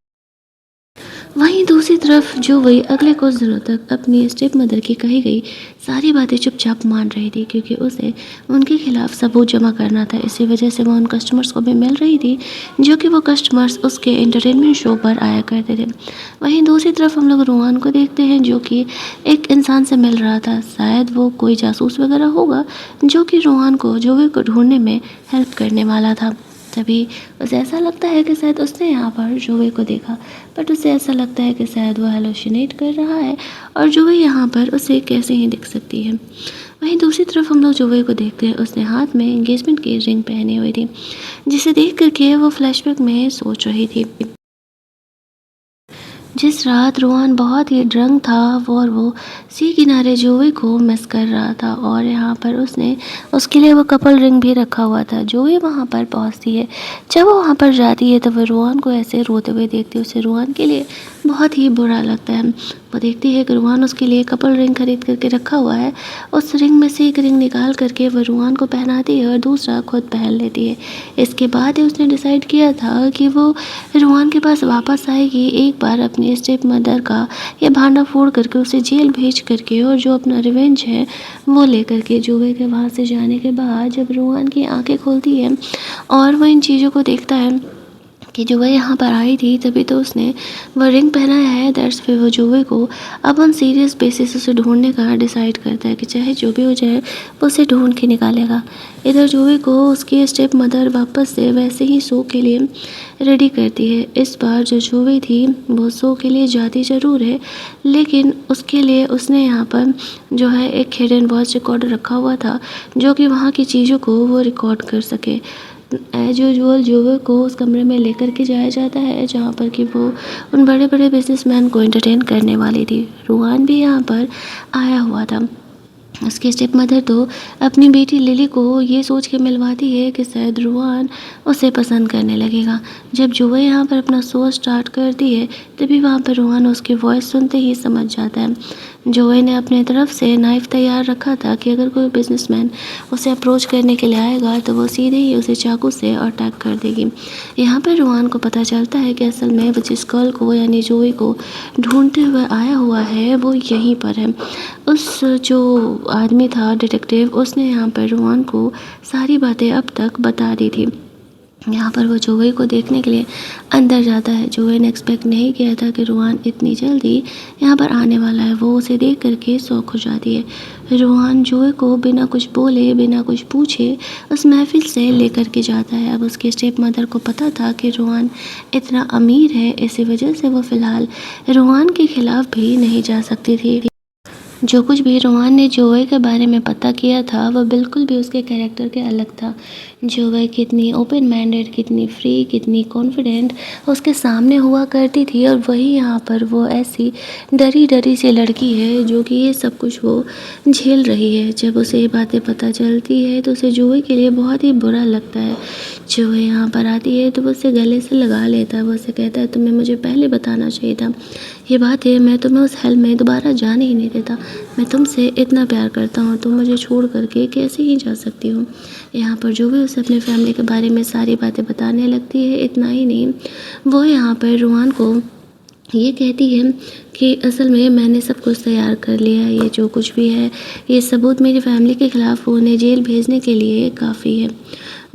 वहीं दूसरी तरफ जो वही अगले कुछ दिनों तक अपनी स्टेप मदर की कही गई सारी बातें चुपचाप मान रही थी, क्योंकि उसे उनके खिलाफ सबूत जमा करना था। इसी वजह से वो उन कस्टमर्स को भी मिल रही थी जो कि वो कस्टमर्स उसके एंटरटेनमेंट शो पर आया करते थे। वहीं दूसरी तरफ हम लोग रोहन को देखते हैं जो कि एक इंसान से मिल रहा था। शायद वो कोई जासूस वगैरह होगा जो कि रोहन को जोवे को ढूंढने में हेल्प करने वाला था। तभी उसे ऐसा लगता है कि शायद उसने यहाँ पर जोवे को देखा, बट उसे ऐसा लगता है कि शायद वो हेलोसिनेट कर रहा है और जोवे यहाँ पर उसे कैसे ही दिख सकती है। वहीं दूसरी तरफ हम लोग जोवे को देखते हैं, उसने हाथ में एंगेजमेंट की रिंग पहनी हुई थी जिसे देख करके वो फ्लैशबैक में सोच रही थी। जिस रात रोहन बहुत ही ड्रंक था और वो सी किनारे जोवे को मिस कर रहा था और यहाँ पर उसने उसके लिए वो कपल रिंग भी रखा हुआ था। जोवे वहाँ पर पहुँचती है। जब वो वहाँ पर जाती है तो वो रोहन को ऐसे रोते हुए देखती है। उसे रोहन के लिए बहुत ही बुरा लगता है। वो देखती है कि रोहन उसके लिए कपल रिंग खरीद करके रखा हुआ है। उस रिंग में से एक रिंग निकाल करके वो रोहन को पहनाती है और दूसरा खुद पहन लेती है। इसके बाद ही उसने डिसाइड किया था कि वो रोहन के पास वापस आएगी एक बार अपनी स्टेप मदर का ये भांडा फोड़ करके उसे जेल भेज करके, और जो अपना रिवेंज है वो लेकर के। जुवे के वहाँ से जाने के बाद जब रोहन की आंखें खुलती है और वह इन चीज़ों को देखता है कि जुवे यहाँ पर आई थी, तभी तो उसने वह रिंग पहनाया है। दैट्स फिर वो जुवे को अब ऑन सीरियस बेसिस उसे ढूंढने का डिसाइड करता है कि चाहे जो भी हो जाए वो उसे ढूंढ के निकालेगा। इधर जुवे को उसकी स्टेप मदर वापस से वैसे ही शो के लिए रेडी करती है। इस बार जो जुवे थी वो शो के लिए जाती ज़रूर है, लेकिन उसके लिए उसने यहाँ पर जो है एक हिडन वॉइस रिकॉर्डर रखा हुआ था जो कि वहाँ की चीज़ों को वो रिकॉर्ड कर सके। एज यूजुअल जोवे को उस कमरे में लेकर के जाया जाता है जहाँ पर कि वो उन बड़े बड़े बिजनेसमैन को एंटरटेन करने वाली थी। रोहन भी यहाँ पर आया हुआ था। उसकी स्टेप मदर तो अपनी बेटी लिली को ये सोच के मिलवाती है कि शायद रोहन उसे पसंद करने लगेगा। जब जुवे यहाँ पर अपना शो स्टार्ट करती है तभी वहाँ पर रोहन उसकी वॉइस सुनते ही समझ जाता है। जोए ने अपने तरफ से नाइफ़ तैयार रखा था कि अगर कोई बिजनेसमैन उसे अप्रोच करने के लिए आएगा तो वो सीधे ही उसे चाकू से अटैक कर देगी। यहाँ पर रोहन को पता चलता है कि असल में वो जिस गर्ल को यानी जोए को ढूंढते हुए आया हुआ है वो यहीं पर है। उस जो आदमी था डिटेक्टिव, उसने यहाँ पर रोहन को सारी बातें अब तक बता दी थी। यहाँ पर वो जोवे को देखने के लिए अंदर जाता है। जोवे ने एक्सपेक्ट नहीं किया था कि रोहन इतनी जल्दी यहाँ पर आने वाला है। वो उसे देख करके शॉक हो जाती है। रोहन जोवे को बिना कुछ बोले बिना कुछ पूछे उस महफिल से लेकर के जाता है। अब उसके स्टेप मदर को पता था कि रोहन इतना अमीर है, इसी वजह से वो फ़िलहाल रोहन के ख़िलाफ़ भी नहीं जा सकती थी। जो कुछ भी रोहन ने जोए के बारे में पता किया था वो बिल्कुल भी उसके कैरेक्टर के अलग था। जोए कितनी ओपन माइंडेड, कितनी फ्री, कितनी कॉन्फिडेंट उसके सामने हुआ करती थी, और वही यहाँ पर वो ऐसी डरी डरी सी लड़की है जो कि ये सब कुछ वो झेल रही है। जब उसे ये बातें पता चलती है तो उसे जोए के लिए बहुत ही बुरा लगता है। जोए यहाँ पर आती है तो वो उसे गले से लगा लेता है। वो उसे कहता है तुम्हें मुझे पहले बताना चाहिए था, ये बात है मैं तुम्हें उस हेल में दोबारा जाने ही नहीं देता। मैं तुमसे इतना प्यार करता हूँ, तुम मुझे छोड़ करके कैसे ही जा सकती हो। यहाँ पर जो भी उसे अपने फैमिली के बारे में सारी बातें बताने लगती है। इतना ही नहीं, वो यहाँ पर रूहान को ये कहती है कि असल में मैंने सब कुछ तैयार कर लिया है, ये जो कुछ भी है ये सबूत मेरी फैमिली के ख़िलाफ़ उन्हें जेल भेजने के लिए काफ़ी है।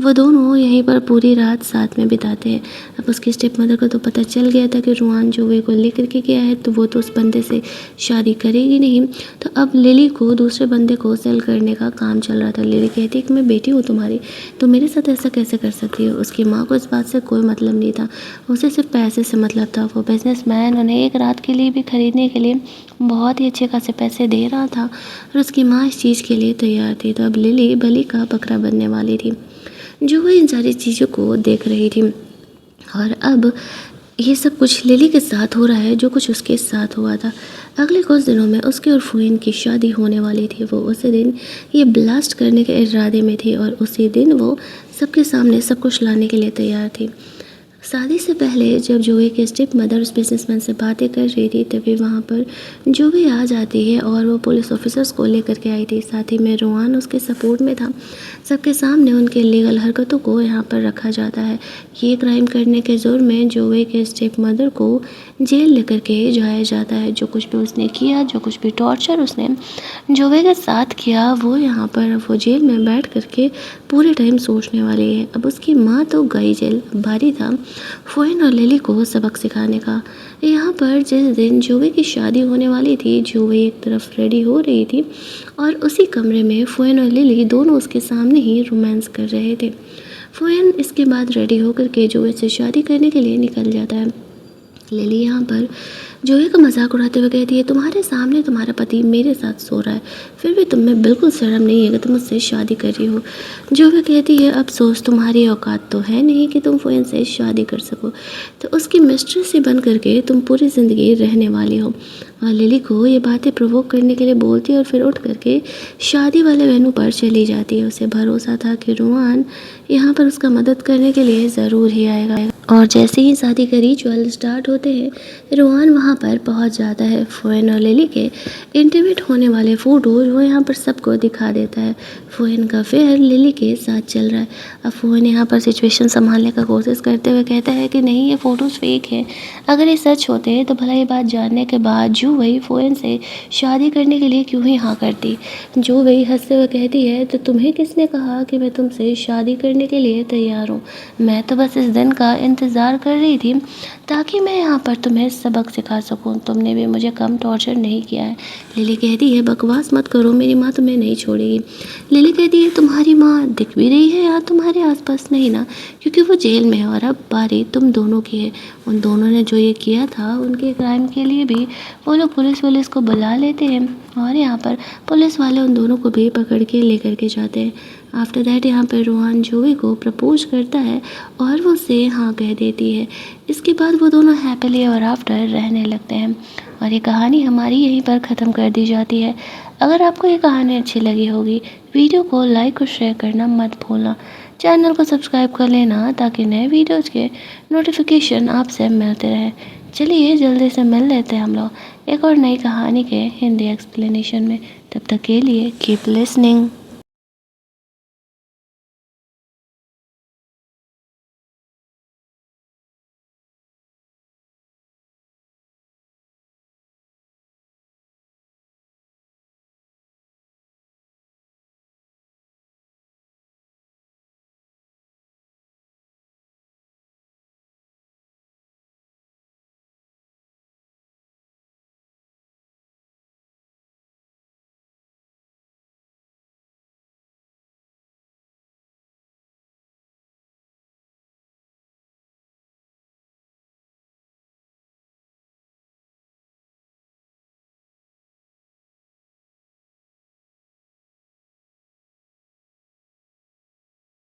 वो दोनों यहीं पर पूरी रात साथ में बिताते हैं। अब उसकी स्टेप मदर को तो पता चल गया था कि रूहान जोवे को लेकर के गया है, तो वो तो उस बंदे से शादी करेगी नहीं। तो अब लिली को दूसरे बंदे को सेल करने का काम चल रहा था। लिली कहती है कि मैं बेटी हूँ तुम्हारी, तो मेरे साथ ऐसा कैसे कर सकती हो। उसकी माँ को इस बात से कोई मतलब नहीं था, उसे सिर्फ पैसे से मतलब था। वो बिजनेसमैन उन्हें एक रात के लिए भी खरीदने के लिए बहुत ही अच्छे खासे पैसे दे रहा था और उसकी माँ इस चीज़ के लिए तैयार थी। तो अब लिली बलि का बकरा बनने वाली थी। जो वह इन सारी चीज़ों को देख रही थी और अब ये सब कुछ लिली के साथ हो रहा है जो कुछ उसके साथ हुआ था। अगले कुछ दिनों में उसके और फुइन की शादी होने वाली थी। वो उसी दिन ये ब्लास्ट करने के इरादे में थी और उसी दिन वो सबके सामने सब कुछ लाने के लिए तैयार थी। शादी से पहले जब जोए की स्टेप मदर उस बिजनेसमैन से बातें कर रही थी, तभी वहाँ पर जोए आ जाती है और वो पुलिस ऑफिसर्स को लेकर के आई थी। साथ ही में रूहान उसके सपोर्ट में था। सबके सामने उनके लीगल हरकतों को यहाँ पर रखा जाता है। ये क्राइम करने के जुर्म में जोए के स्टेप मदर को जेल लेकर के जाया जाता है। जो कुछ भी उसने किया, जो कुछ भी टॉर्चर उसने जोए के साथ किया, वो यहाँ पर वो जेल में बैठ करके पूरे टाइम सोचने वाली है। अब उसकी माँ तो गई जेल, भारी था फुइन और लिली को सबक सिखाने का। यहाँ पर जिस दिन जोवे की शादी होने वाली थी, जोवे एक तरफ रेडी हो रही थी और उसी कमरे में फुइन और लिली दोनों उसके सामने ही रोमांस कर रहे थे। फुइन इसके बाद रेडी होकर के जोवे से शादी करने के लिए निकल जाता है। लिली यहाँ पर जोए का मजाक उड़ाते हुए कहती है, तुम्हारे सामने तुम्हारा पति मेरे साथ सो रहा है, फिर भी तुम में बिल्कुल शर्म नहीं है कि तुम मुझसे शादी कर रही हो। जोए कहती है, अफसोस तुम्हारी औकात तो है नहीं कि तुम फुइन से शादी कर सको, तो उसकी मिस्ट्रेस से बन करके तुम पूरी ज़िंदगी रहने वाली हो। और लिली को ये बातें प्रोवोक करने के लिए बोलती है और फिर उठ करके शादी वाले वेन्यू पर चली जाती है। उसे भरोसा था कि रूहान यहाँ पर उसका मदद करने के लिए ज़रूर ही आएगा। और जैसे ही शादी का रिचुअल स्टार्ट होते हैं, रूहान वहाँ पर पहुँच जाता है। फुइन और लिली के इंटीमेट होने वाले फ़ोटोज़ वो यहाँ पर सबको दिखा देता है। फुइन का फेयर लिली के साथ चल रहा है। अब फुइन यहाँ पर सिचुएशन संभालने का कोशिश करते हुए कहता है कि नहीं, ये फ़ोटोज़ फेक है। अगर ये सच होते तो भला ये बात जानने के बाद जो वही फुइन से शादी करने के लिए क्यों ही हाँ करती। जो वही हंसते हुए कहती है, तो तुम्हें किसने कहा कि मैं तुमसे शादी करने के लिए तैयार हूँ। मैं तो बस इस दिन का इंतज़ार कर रही थी ताकि मैं यहाँ पर तुम्हें सबक सिखा सकूँ। तुमने भी मुझे कम टॉर्चर नहीं किया है। लिली कहती है, बकवास मत करो, मेरी माँ तुम्हें नहीं छोड़ेगी। लिली कहती है, तुम्हारी माँ दिख भी रही है या तुम्हारे आसपास नहीं ना, क्योंकि वो जेल में है और अब बारी तुम दोनों की है। उन दोनों ने जो ये किया था उनके क्राइम के लिए भी वो लोग पुलिस को बुला लेते हैं और यहाँ पर पुलिस वाले उन दोनों को भी पकड़ के लेकर के जाते हैं। आफ्टर दैट यहाँ पर रूहान जोए को प्रपोज करता है और वो उसे हाँ कह देती है। इसके बाद वो दोनों हैप्पीली एवर आफ्टर रहने लगते हैं और ये कहानी हमारी यहीं पर ख़त्म कर दी जाती है। अगर आपको ये कहानी अच्छी लगी होगी, वीडियो को लाइक और शेयर करना मत भूलना। चैनल को सब्सक्राइब कर लेना ताकि नए वीडियोज़ के नोटिफिकेशन आपसे मिलते रहें। चलिए जल्दी से मिल लेते हैं हम लोग एक और नई कहानी के हिंदी एक्सप्लेनेशन में। तब तक के लिए कीप लिसनिंग।